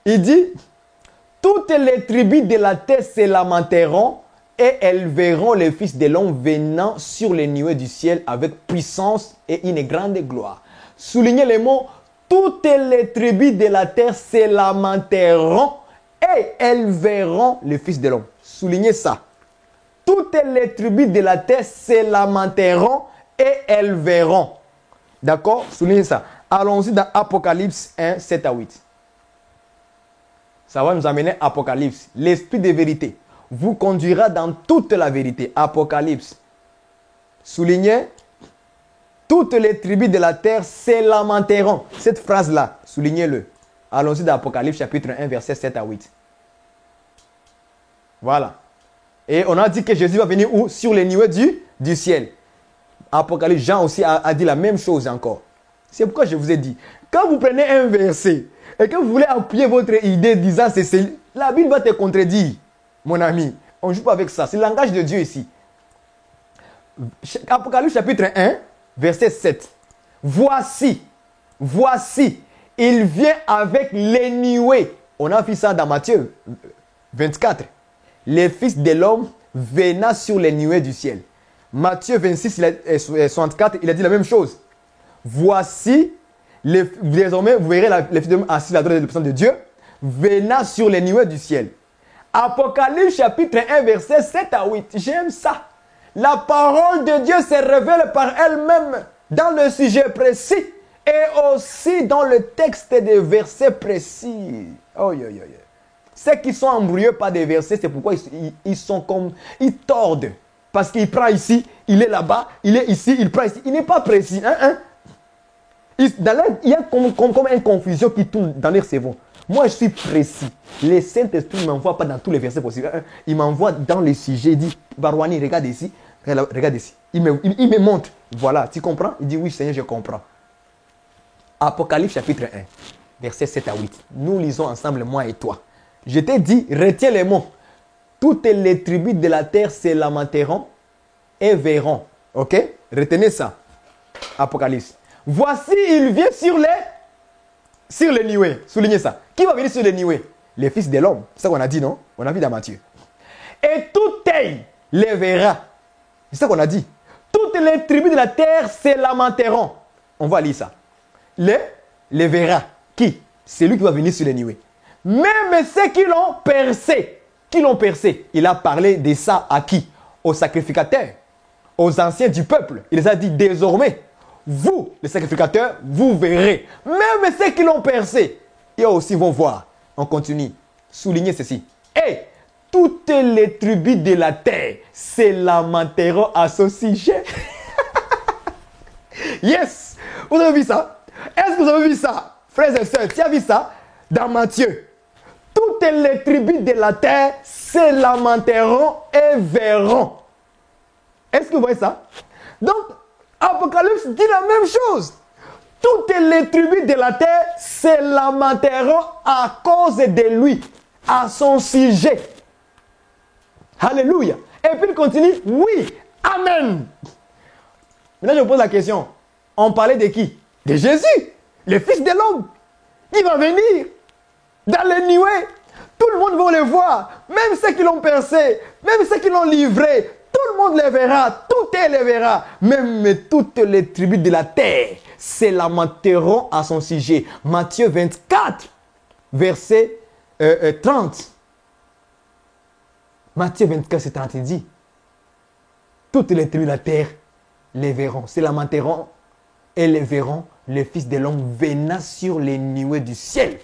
Il dit, toutes les tribus de la terre se lamenteront et elles verront le Fils de l'homme venant sur les nuées du ciel avec puissance et une grande gloire. Soulignez les mots, toutes les tribus de la terre se lamenteront et elles verront le Fils de l'homme. Soulignez ça. Toutes les tribus de la terre se lamenteront et elles verront. D'accord? Soulignez ça. Allons-y dans Apocalypse 1, 7 à 8. Ça va nous amener à Apocalypse. L'esprit de vérité vous conduira dans toute la vérité. Apocalypse. Soulignez. Toutes les tribus de la terre se lamenteront. Cette phrase-là, soulignez-le. Allons-y dans Apocalypse chapitre 1, verset 7 à 8. Voilà. Et on a dit que Jésus va venir où? Sur les nuées du ciel. Apocalypse, Jean aussi a dit la même chose encore. C'est pourquoi je vous ai dit, quand vous prenez un verset et que vous voulez appuyer votre idée disant c'est la Bible va te contredire, mon ami. On ne joue pas avec ça. C'est le langage de Dieu ici. Apocalypse chapitre 1, verset 7. Voici, il vient avec les nuées. On a vu ça dans Matthieu 24. Les fils de l'homme venant sur les nuées du ciel. Matthieu 26, 64, il a dit la même chose. Voici, désormais, vous verrez les fils de l'homme assis à la droite de la puissance de Dieu, venant sur les nuées du ciel. Apocalypse chapitre 1, verset 7 à 8. J'aime ça. La parole de Dieu se révèle par elle-même dans le sujet précis et aussi dans le texte des versets précis. Oh, yo, yo, yo. Ceux qui sont embrouillés par des versets, c'est pourquoi ils sont comme... Ils tordent. Parce qu'il prend ici, il est là-bas, il est ici, il prend ici. Il n'est pas précis. Il y a comme une confusion qui tourne dans leur cerveau. Moi, je suis précis. Le Saint-Esprit ne m'envoie pas dans tous les versets possibles. Il m'envoie dans les sujets. Il dit, Barouani, regarde ici. Regarde ici. Il me montre. Voilà, tu comprends? Il dit oui, Seigneur, je comprends. Apocalypse chapitre 1, versets 7 à 8. Nous lisons ensemble, moi et toi. Je t'ai dit, retiens les mots. Toutes les tribus de la terre se lamenteront et verront. Ok? Retenez ça. Apocalypse. Voici, il vient sur les nuées. Soulignez ça. Qui va venir sur les nuées? Les fils de l'homme. C'est ça qu'on a dit, non? On a vu dans Matthieu. Et tout œil les verra. C'est ça qu'on a dit. Toutes les tribus de la terre se lamenteront. On va lire ça. Les verra. Qui? C'est lui qui va venir sur les nuées. Même ceux qui l'ont percé. Qui l'ont percé? Il a parlé de ça à qui? Aux sacrificateurs. Aux anciens du peuple. Il les a dit désormais. Vous, les sacrificateurs, vous verrez. Même ceux qui l'ont percé. Ils aussi vont voir. On continue. Soulignez ceci. Et toutes les tribus de la terre se lamenteront à ce sujet. Yes! Vous avez vu ça? Est-ce que vous avez vu ça? Frères et sœurs, tu as vu ça? Dans Matthieu. Toutes les tribus de la terre se lamenteront et verront. Est-ce que vous voyez ça? Donc, Apocalypse dit la même chose. Toutes les tribus de la terre se lamenteront à cause de lui, à son sujet. Alléluia. Et puis il continue, oui, amen. Maintenant je vous pose la question, on parlait de qui? De Jésus, le Fils de l'homme. Il va venir dans les nuées. Tout le monde va le voir, même ceux qui l'ont percé, même ceux qui l'ont livré. Tout le monde les verra, tout les verra. Même toutes les tribus de la terre se lamenteront à son sujet. Matthieu 24, verset 30. Matthieu 24, verset 30, il dit, toutes les tribus de la terre les verront, se lamenteront et les verront, le Fils de l'homme venant sur les nuées du ciel.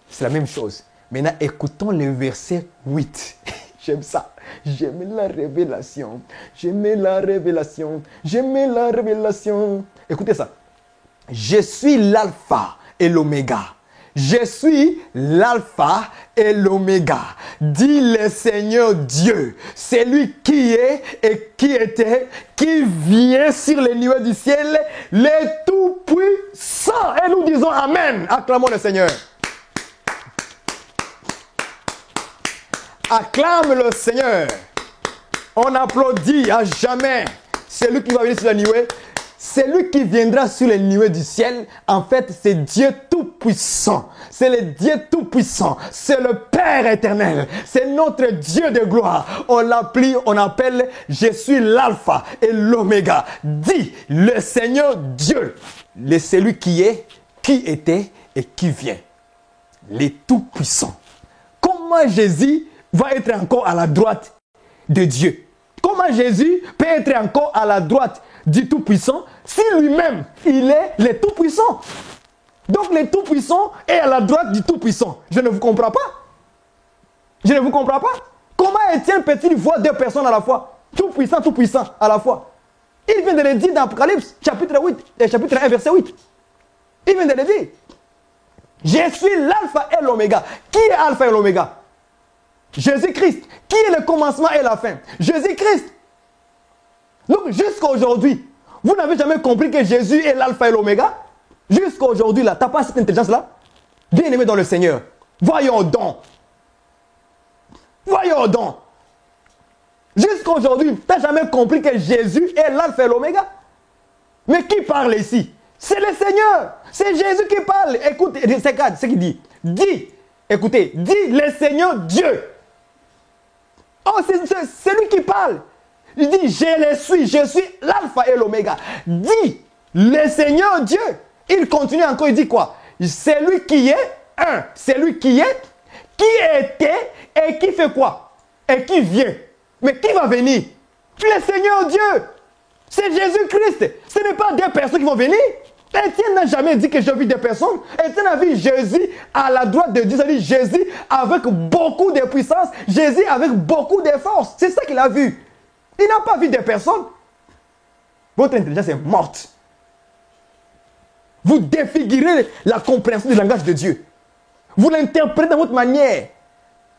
C'est la même chose. Maintenant, écoutons le verset 8. J'aime ça. J'aime la révélation. J'aime la révélation. J'aime la révélation. Écoutez ça. Je suis l'alpha et l'oméga. Je suis l'alpha et l'oméga, dit le Seigneur Dieu, celui qui est et qui était, qui vient sur les nuées du ciel, le Tout-Puissant. Et nous disons Amen. Acclamons le Seigneur. Acclame le Seigneur. On applaudit à jamais celui qui va venir sur les nuées. Celui qui viendra sur les nuées du ciel, en fait, c'est Dieu Tout-Puissant. C'est le Dieu Tout-Puissant. C'est le Père éternel. C'est notre Dieu de gloire. On appelle, je suis l'alpha et l'oméga. Dit le Seigneur Dieu. Celui qui est, qui était et qui vient. Le Tout-Puissant. Comment Jésus va être encore à la droite de Dieu? Comment Jésus peut être encore à la droite du Tout-Puissant si lui-même, il est le Tout-Puissant? Donc le Tout-Puissant est à la droite du Tout-Puissant. Je ne vous comprends pas. Je ne vous comprends pas. Comment Étienne peut-il voir deux personnes à la fois? Tout-Puissant à la fois. Il vient de le dire dans Apocalypse, chapitre 1, verset 8. Il vient de le dire. Je suis l'alpha et l'oméga. Qui est alpha et l'oméga? Jésus-Christ. Qui est le commencement et la fin? Jésus-Christ. Donc jusqu'à aujourd'hui, vous n'avez jamais compris que Jésus est l'alpha et l'oméga? Jusqu'à aujourd'hui, là, tu n'as pas cette intelligence-là? Bien-aimé dans le Seigneur, voyons donc. Voyons donc. Jusqu'à aujourd'hui, tu n'as jamais compris que Jésus est l'alpha et l'oméga? Mais qui parle ici? C'est le Seigneur. C'est Jésus qui parle. Écoute, regarde ce qu'il dit. Dis, écoutez, dis le Seigneur Dieu. Oh, c'est lui qui parle. Il dit, je suis l'alpha et l'oméga. Dis, le Seigneur Dieu. Il continue encore, il dit quoi? C'est lui qui est un. C'est lui qui est, qui était et qui fait quoi? Et qui vient. Mais qui va venir? Le Seigneur Dieu. C'est Jésus-Christ. Ce n'est pas deux personnes qui vont venir. Étienne n'a jamais dit que j'ai vu des personnes. Étienne a vu Jésus à la droite de Dieu. C'est-à-dire Jésus avec beaucoup de puissance. Jésus avec beaucoup de force. C'est ça qu'il a vu. Il n'a pas vu des personnes. Votre intelligence est morte. Vous défigurez la compréhension du langage de Dieu. Vous l'interprétez de votre manière.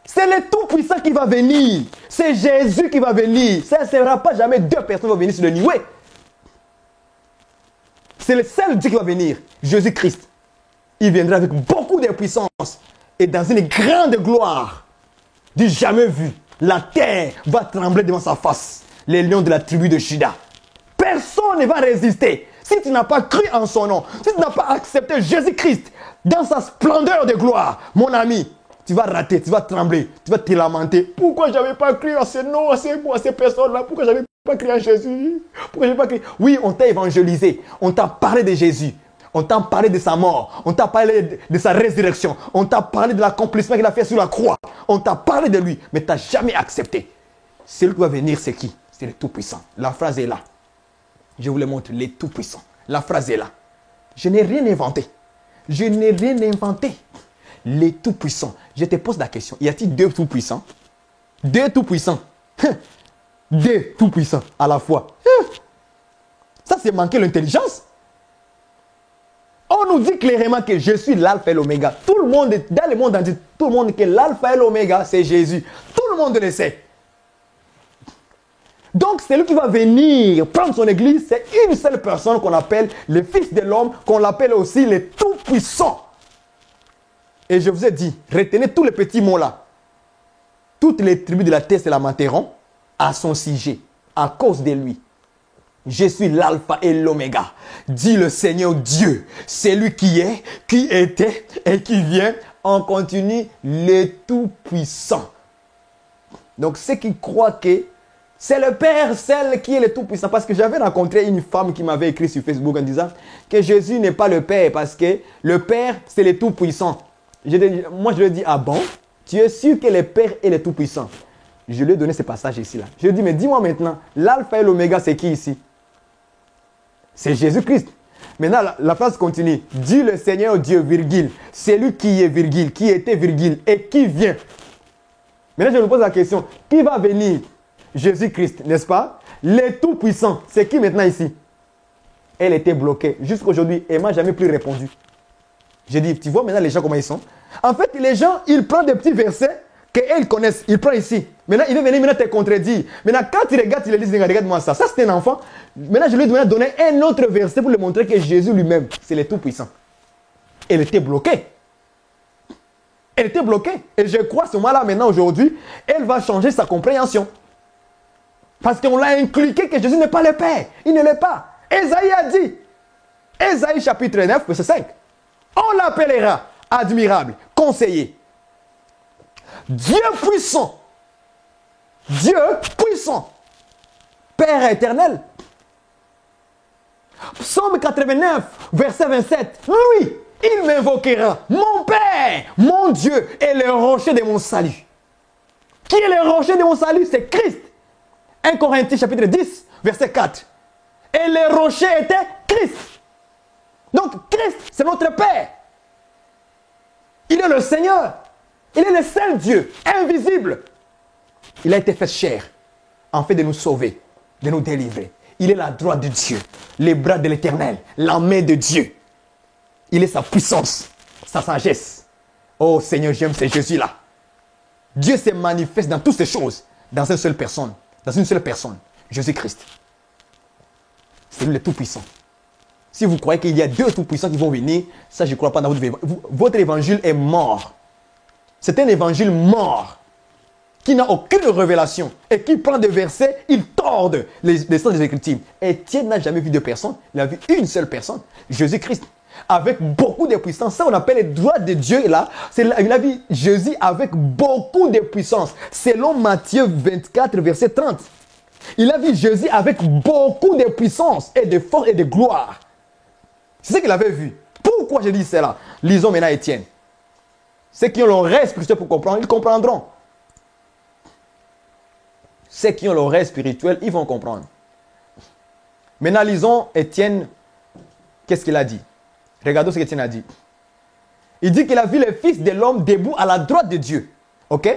C'est le Tout-Puissant qui va venir. C'est Jésus qui va venir. Ça ne sera pas jamais deux personnes qui vont venir sur le nuée. C'est le seul Dieu qui va venir, Jésus-Christ. Il viendra avec beaucoup de puissance et dans une grande gloire du jamais vu. La terre va trembler devant sa face. Les lions de la tribu de Juda. Personne ne va résister. Si tu n'as pas cru en son nom, si tu n'as pas accepté Jésus-Christ dans sa splendeur de gloire, mon ami, tu vas rater, tu vas trembler, tu vas te lamenter. Pourquoi je n'avais pas cru en ce nom, à ces personnes-là? Pourquoi je n'avais pas cru en Jésus? Pourquoi je n'avais pas cru? Oui, on t'a évangélisé, on t'a parlé de Jésus, on t'a parlé de sa mort, on t'a parlé de sa résurrection, on t'a parlé de l'accomplissement qu'il a fait sur la croix, on t'a parlé de lui, mais tu n'as jamais accepté. Celui qui va venir, c'est qui? C'est le Tout-Puissant. La phrase est là. Je vous le montre, les Tout-Puissants. La phrase est là. Je n'ai rien inventé. Je n'ai rien inventé. Les Tout-Puissants. Je te pose la question. Y a-t-il deux Tout-Puissants? Deux Tout-Puissants. Deux Tout-Puissants à la fois. Ça, c'est manquer l'intelligence. On nous dit clairement que je suis l'alpha et l'oméga. Tout le monde, dans le monde entier, tout le monde dit que l'alpha et l'oméga, c'est Jésus. Tout le monde le sait. Donc, c'est lui qui va venir prendre son église. C'est une seule personne qu'on appelle le Fils de l'homme, qu'on l'appelle aussi le Tout-Puissant. Et je vous ai dit, retenez tous les petits mots là. Toutes les tribus de la terre se lamenteront à son sujet, à cause de lui. Je suis l'alpha et l'oméga, dit le Seigneur Dieu. C'est lui qui est, qui était et qui vient. On continue, le Tout-Puissant. Donc, ceux qui croient que c'est le Père, celle qui est le Tout-Puissant. Parce que j'avais rencontré une femme qui m'avait écrit sur Facebook en disant que Jésus n'est pas le Père parce que le Père, c'est le Tout-Puissant. Moi, je lui ai dit, ah bon? Tu es sûr que le Père est le Tout-Puissant? Je lui ai donné ce passage ici-là. Je lui ai dit, mais dis-moi maintenant, l'alpha et l'oméga, c'est qui ici? C'est Jésus-Christ. Maintenant, la phrase continue. Dit le Seigneur Dieu, virgule, c'est lui qui est, virgule, qui était, virgule, et qui vient. Maintenant, je me pose la question, qui va venir? Jésus-Christ, n'est-ce pas? Le Tout-Puissant, c'est qui maintenant ici? Elle était bloquée. Jusqu'aujourd'hui, elle ne m'a jamais plus répondu. J'ai dit, tu vois maintenant les gens comment ils sont? En fait, les gens, ils prennent des petits versets qu'elles connaissent. Ils prennent ici. Maintenant, il veut venir maintenant te contredire. Maintenant, quand tu regardes, tu lui dis, regarde-moi ça. Ça, c'est un enfant. Maintenant, je lui ai donné un autre verset pour lui montrer que Jésus lui-même, c'est le Tout-Puissant. Elle était bloquée. Elle était bloquée. Et je crois, ce moment-là, maintenant, aujourd'hui, elle va changer sa compréhension. Parce qu'on l'a inculqué que Jésus n'est pas le Père. Il ne l'est pas. Ésaïe a dit. Ésaïe chapitre 9, verset 5. On l'appellera admirable, conseiller. Dieu puissant. Dieu puissant. Père éternel. Psaume 89, verset 27. Lui, il m'invoquera. Mon Père, mon Dieu est le rocher de mon salut. Qui est le rocher de mon salut? C'est Christ. 1 Corinthiens chapitre 10, verset 4. Et le rocher était Christ. Donc Christ, c'est notre Père. Il est le Seigneur. Il est le seul Dieu, invisible. Il a été fait chair, en fait de nous sauver, de nous délivrer. Il est la droite de Dieu, les bras de l'Éternel, la main de Dieu. Il est sa puissance, sa sagesse. Oh Seigneur, j'aime ce Jésus-là. Dieu se manifeste dans toutes ces choses, dans une seule personne. Dans une seule personne, Jésus-Christ. C'est lui le Tout-Puissant. Si vous croyez qu'il y a deux Tout-Puissants qui vont venir, ça je ne crois pas dans votre évangile est mort. C'est un évangile mort, qui n'a aucune révélation, et qui prend des versets, il torde les sens des Écritures. Étienne n'a jamais vu de personne, il a vu une seule personne, Jésus-Christ, avec beaucoup de puissance. Ça on appelle les droits de Dieu là. Il a vu Jésus avec beaucoup de puissance. Selon Matthieu 24, verset 30. Il a vu Jésus avec beaucoup de puissance et de force et de gloire. C'est ce qu'il avait vu. Pourquoi je dis cela? Lisons maintenant Étienne. Ceux qui ont l'oreille spirituelle pour comprendre, ils comprendront. Ceux qui ont l'oreille spirituelle, ils vont comprendre. Maintenant, lisons Étienne. Qu'est-ce qu'il a dit? Regardons ce qu'Étienne a dit. Il dit qu'il a vu le Fils de l'homme debout à la droite de Dieu. Ok?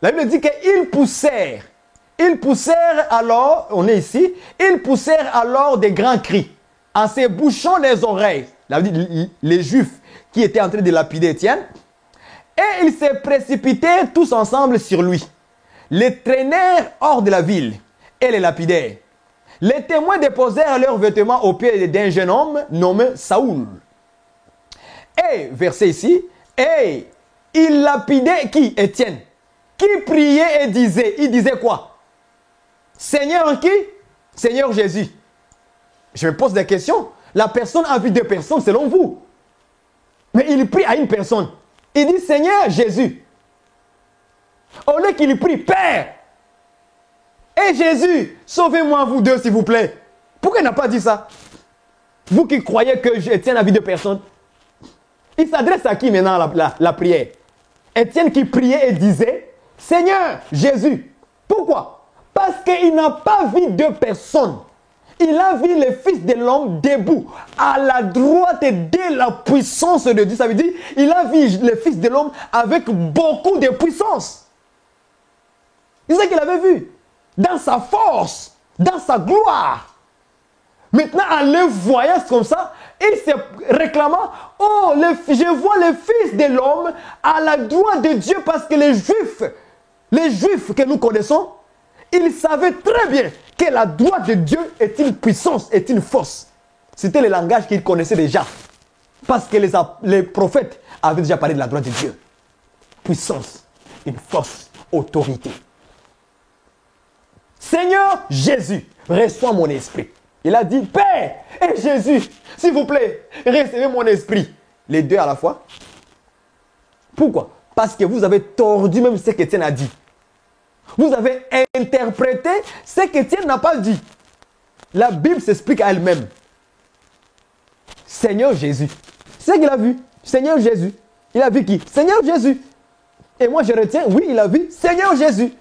La Bible dit qu'ils poussèrent. Ils poussèrent alors, on est ici, ils poussèrent alors des grands cris, en se bouchant les oreilles. La Bible dit, les Juifs qui étaient en train de lapider Étienne, Et ils se précipitaient tous ensemble sur lui, les traînèrent hors de la ville et les lapidèrent. Les témoins déposèrent leurs vêtements aux pieds d'un jeune homme nommé Saoul. Et, verset ici, et il lapidait qui? Étienne. Qui priait et disait, il disait quoi? Seigneur qui? Seigneur Jésus. Je me pose des questions. La personne a vu deux personnes selon vous. Mais il prie à une personne. Il dit Seigneur Jésus. Au lieu qu'il prie Père. Et Jésus, sauvez-moi vous deux s'il vous plaît. Pourquoi il n'a pas dit ça? Vous qui croyez que Étienne a vu deux personnes. Il s'adresse à qui maintenant la prière? Étienne qui priait et disait Seigneur Jésus. Pourquoi? Parce qu'il n'a pas vu deux personnes. Il a vu le Fils de l'homme debout, à la droite de la puissance de Dieu. Ça veut dire, il a vu le Fils de l'homme avec beaucoup de puissance. C'est ça qu'il avait vu. Dans sa force, dans sa gloire. Maintenant, en le voyant comme ça, il se réclamant, oh, je vois le Fils de l'homme à la droite de Dieu parce que les Juifs que nous connaissons, ils savaient très bien que la droite de Dieu est une puissance, est une force. C'était le langage qu'ils connaissaient déjà. Parce que les prophètes avaient déjà parlé de la droite de Dieu. Puissance, une force, autorité. Seigneur Jésus, reçois mon esprit. Il a dit, Père et Jésus, s'il vous plaît, recevez mon esprit. Les deux à la fois. Pourquoi? Parce que vous avez tordu même ce qu'Étienne a dit. Vous avez interprété ce qu'Étienne n'a pas dit. La Bible s'explique à elle-même. Seigneur Jésus. C'est ce qu'il a vu. Seigneur Jésus. Il a vu qui? Seigneur Jésus. Et moi je retiens, oui, il a vu Seigneur Jésus.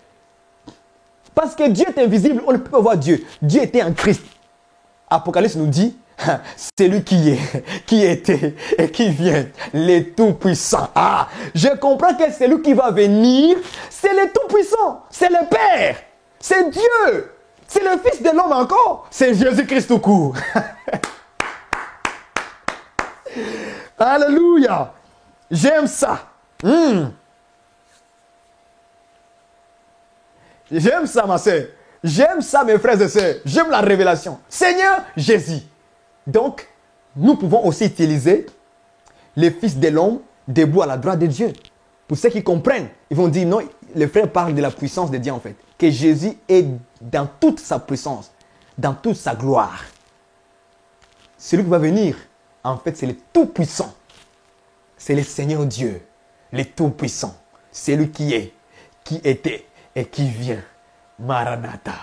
Parce que Dieu est invisible, on ne peut pas voir Dieu. Dieu était en Christ. Apocalypse nous dit, c'est lui qui est, qui était et qui vient, le Tout-Puissant. Ah, je comprends que c'est lui qui va venir, c'est le Tout-Puissant, c'est le Père, c'est Dieu, c'est le Fils de l'homme encore, c'est Jésus-Christ tout court. Alléluia, j'aime ça. J'aime ça, ma soeur. J'aime ça, mes frères et sœurs. J'aime la révélation. Seigneur Jésus. Donc, nous pouvons aussi utiliser les fils de l'homme debout à la droite de Dieu. Pour ceux qui comprennent, ils vont dire non, les frères parlent de la puissance de Dieu en fait. Que Jésus est dans toute sa puissance, dans toute sa gloire. Celui qui va venir, en fait, c'est le Tout-Puissant. C'est le Seigneur Dieu, le Tout-Puissant. C'est lui qui est, qui était et qui vient. Maranatha.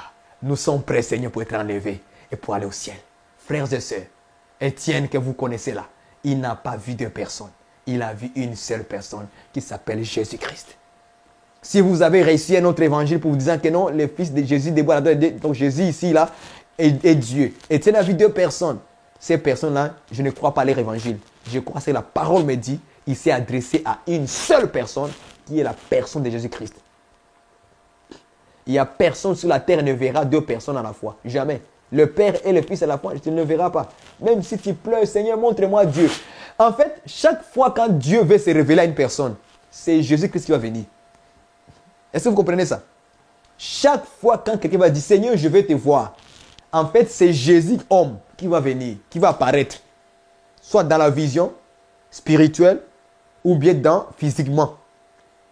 Nous sommes prêts, Seigneur, pour être enlevés et pour aller au ciel. Frères et sœurs, Étienne que vous connaissez là, il n'a pas vu deux personnes. Il a vu une seule personne qui s'appelle Jésus-Christ. Si vous avez réussi un autre évangile pour vous dire que non, le fils de Jésus déboule à la droite, donc Jésus ici là est Dieu. Étienne a vu deux personnes. Ces personnes-là, je ne crois pas à leur évangile. Je crois que la parole me dit, il s'est adressé à une seule personne qui est la personne de Jésus-Christ. Il n'y a personne sur la terre qui ne verra deux personnes à la fois. Jamais. Le Père et le Fils à la fois, tu ne le verras pas. Même si tu pleures, Seigneur, montre-moi Dieu. En fait, chaque fois quand Dieu veut se révéler à une personne, c'est Jésus-Christ qui va venir. Est-ce que vous comprenez ça? Chaque fois quand quelqu'un va dire, Seigneur, je vais te voir. En fait, c'est Jésus, homme, qui va venir, qui va apparaître. Soit dans la vision spirituelle ou bien physiquement.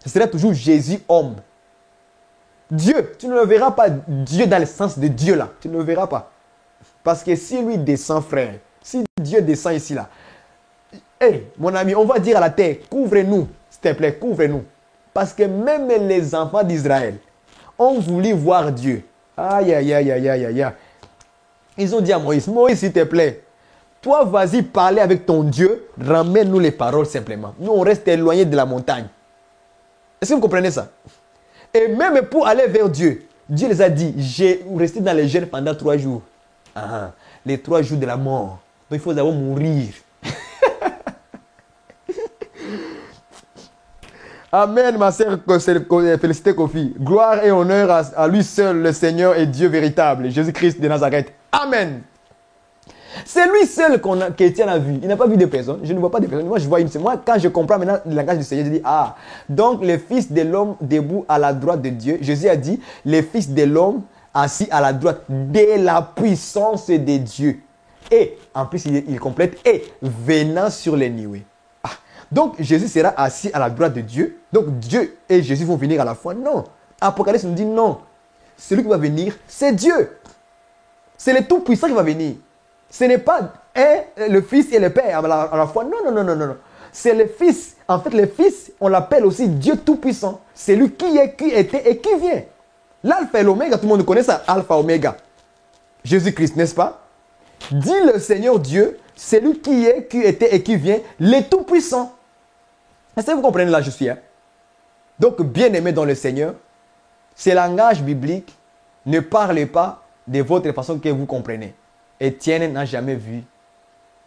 Ce sera toujours Jésus, homme. Dieu, tu ne le verras pas, Dieu dans le sens de Dieu là, tu ne le verras pas. Parce que si lui descend, frère, si Dieu descend ici là, hey, mon ami, on va dire à la terre, couvre-nous, s'il te plaît, couvre-nous. Parce que même les enfants d'Israël ont voulu voir Dieu. Aïe, aïe, aïe, aïe, aïe, aïe. Ils ont dit à Moïse, Moïse, s'il te plaît, toi, vas-y parler avec ton Dieu, ramène-nous les paroles simplement. Nous, on reste éloignés de la montagne. Est-ce que vous comprenez ça? Et même pour aller vers Dieu, Dieu les a dit, j'ai resté dans les jeûnes pendant 3 jours. Les 3 jours de la mort. Donc il faut d'abord mourir. Amen, ma sœur, félicité Kofi. Gloire et honneur à lui seul, le Seigneur et Dieu véritable, Jésus-Christ de Nazareth. Amen. C'est lui seul qu'Étienne a vu. Il n'a pas vu de personnes. Je ne vois pas de personnes. Moi, je vois une seule. Moi, quand je comprends maintenant le langage du Seigneur, je dis, ah, donc le Fils de l'homme debout à la droite de Dieu. Jésus a dit, le Fils de l'homme assis à la droite de la puissance de Dieu. Et, en plus, il complète, et venant sur les nuées. Ah, donc, Jésus sera assis à la droite de Dieu. Donc, Dieu et Jésus vont venir à la fois. Non. Apocalypse nous dit non. Celui qui va venir, c'est Dieu. C'est le Tout-Puissant qui va venir. Ce n'est pas le Fils et le Père à la fois. Non, non, non, non, non. C'est le Fils. En fait, le Fils, on l'appelle aussi Dieu Tout-Puissant. C'est lui qui est, qui était et qui vient. L'alpha et l'oméga, tout le monde connaît ça. Alpha, oméga. Jésus-Christ, n'est-ce pas? Dit le Seigneur Dieu, c'est lui qui est, qui était et qui vient, le Tout-Puissant. Est-ce que vous comprenez là, je suis? Hein? Donc, bien-aimé dans le Seigneur, ce langage biblique ne parle pas de votre façon que vous comprenez. Étienne n'a jamais vu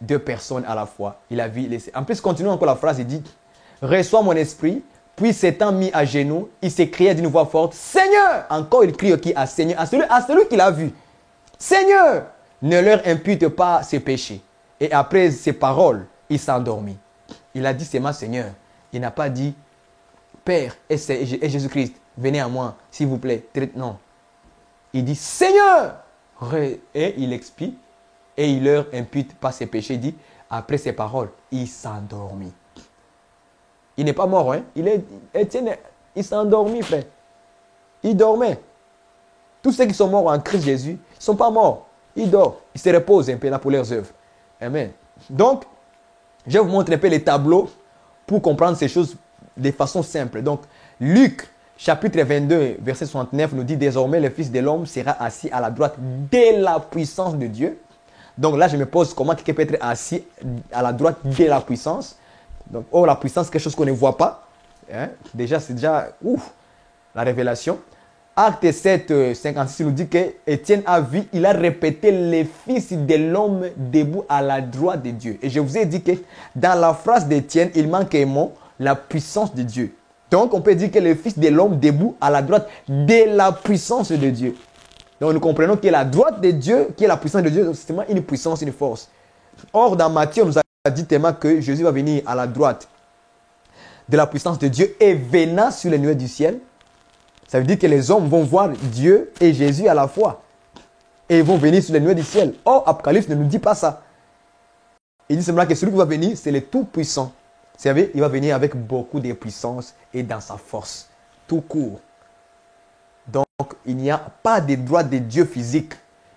deux personnes à la fois. Il a vu en plus, continuons encore la phrase, il dit « Reçois mon esprit ». Puis s'étant mis à genoux, il s'écria d'une voix forte « Seigneur !» Encore il crie qui à Seigneur, à celui qu'il a vu. « Seigneur !» Ne leur impute pas ses péchés. Et après ces paroles, il s'endormit. Il a dit c'est ma Seigneur. Il n'a pas dit Père et Jésus-Christ, venez à moi, s'il vous plaît. Non. Il dit Seigneur. Et il explique. Et il leur impute pas ses péchés. Il dit après ces paroles, il s'endormit. Il n'est pas mort, hein? Étienne, il s'est endormi, frère. Il dormait. Tous ceux qui sont morts en Christ Jésus, ils ne sont pas morts. Ils dorment. Ils se reposent un peu là pour leurs œuvres. Amen. Donc, je vais vous montrer un peu les tableaux pour comprendre ces choses de façon simple. Donc, Luc, chapitre 22, verset 69, nous dit désormais le Fils de l'homme sera assis à la droite de la puissance de Dieu. Donc là, je me pose comment quelqu'un peut être assis à la droite de la puissance. Donc, oh, la puissance, quelque chose qu'on ne voit pas. Hein? Déjà, c'est déjà la révélation. Acte 7, 56 nous dit que Étienne a vu, il a répété les fils de l'homme debout à la droite de Dieu. Et je vous ai dit que dans la phrase d'Étienne, il manque un mot, la puissance de Dieu. Donc, on peut dire que le fils de l'homme debout à la droite de la puissance de Dieu. Donc, nous comprenons que la droite de Dieu, qui est la puissance de Dieu, c'est tellement une puissance, une force. Or, dans Matthieu, on nous a dit tellement que Jésus va venir à la droite de la puissance de Dieu et venant sur les nuées du ciel. Ça veut dire que les hommes vont voir Dieu et Jésus à la fois. Et ils vont venir sur les nuées du ciel. Or, Apocalypse ne nous dit pas ça. Il dit simplement que celui qui va venir, c'est le Tout-Puissant. Vous savez, il va venir avec beaucoup de puissance et dans sa force. Tout court. Donc, il n'y a pas de droite de Dieu physique.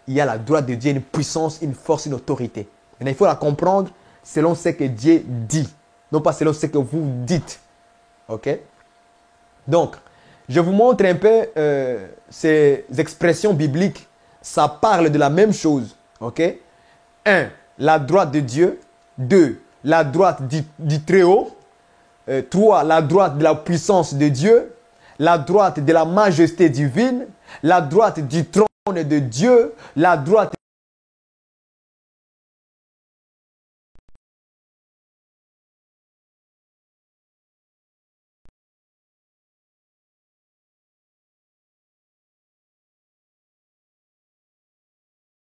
Il y a la droite de Dieu, une puissance, une force, une autorité. Maintenant, il faut la comprendre selon ce que Dieu dit. Non pas selon ce que vous dites. Ok? Donc, je vous montre un peu ces expressions bibliques. Ça parle de la même chose. Ok? 1. La droite de Dieu. 2. La droite du Très-Haut. 3. La droite de la puissance de Dieu. La droite de la majesté divine. La droite du trône de Dieu. La droite